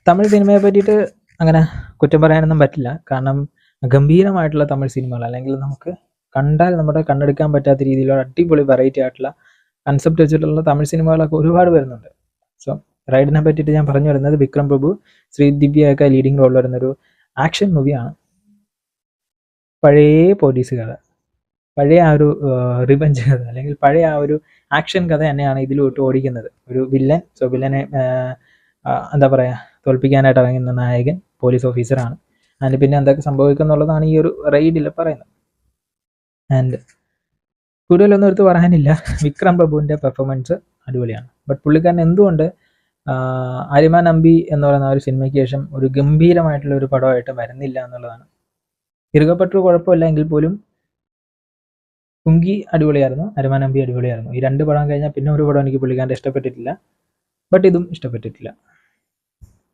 തമിഴ് സിനിമയെ പറ്റിയിട്ട് അങ്ങനെ കുറ്റം പറയാനൊന്നും പറ്റില്ല. കാരണം ഗംഭീരമായിട്ടുള്ള തമിഴ് സിനിമകൾ, അല്ലെങ്കിൽ നമുക്ക് കണ്ടാൽ നമ്മുടെ കണ്ണെടുക്കാൻ പറ്റാത്ത രീതിയിലുള്ള അടിപൊളി വെറൈറ്റി ആയിട്ടുള്ള കൺസെപ്റ്റ് വെച്ചിട്ടുള്ള തമിഴ് സിനിമകളൊക്കെ ഒരുപാട് വരുന്നുണ്ട്. സോ റൈഡിനെ പറ്റിയിട്ട് ഞാൻ പറഞ്ഞു വരുന്നത് വിക്രം പ്രഭു, ശ്രീദിവ്യയൊക്കെ ലീഡിങ് റോളിൽ വരുന്നൊരു ആക്ഷൻ മൂവിയാണ്. പഴയ പോലീസുകാർ, പഴയ ആ ഒരു റിവഞ്ച് കഥ, അല്ലെങ്കിൽ പഴയ ആ ഒരു ആക്ഷൻ കഥ തന്നെയാണ് ഇതിലോട്ട് ഓടിക്കുന്നത്. ഒരു വില്ലൻ, സോ വില്ലനെ എന്താ പറയുക, തോൽപ്പിക്കാനായിട്ട് ഇറങ്ങുന്ന നായകൻ പോലീസ് ഓഫീസറാണ്. അതിന് പിന്നെ എന്തൊക്കെ സംഭവിക്കുന്നുള്ളതാണ് ഈ ഒരു റൈഡിൽ പറയുന്നത്. ആൻഡ് കൂടുതലൊന്നും എടുത്ത് പറയാനില്ല. വിക്രം പ്രഭുവിൻ്റെ പെർഫോമൻസ് അടിപൊളിയാണ്. ബട്ട് പുള്ളിക്കാരൻ എന്തുകൊണ്ട് അരിമ നമ്പി എന്ന് പറയുന്ന ഒരു സിനിമയ്ക്ക് ശേഷം ഒരു ഗംഭീരമായിട്ടുള്ള ഒരു പടമായിട്ട് വരുന്നില്ല എന്നുള്ളതാണ്. ഇറുകപ്പറ്റു കുഴപ്പമില്ല എങ്കിൽ പോലും കുങ്കി അടിപൊളിയായിരുന്നു, അരിമ നമ്പി അടിപൊളിയായിരുന്നു. ഈ രണ്ട് പടം കഴിഞ്ഞാൽ പിന്നെ ഒരു പടം എനിക്ക് പുള്ളിക്കാരൻ്റെ ഇഷ്ടപ്പെട്ടിട്ടില്ല. ബട്ട് ഇതും ഇഷ്ടപ്പെട്ടിട്ടില്ല.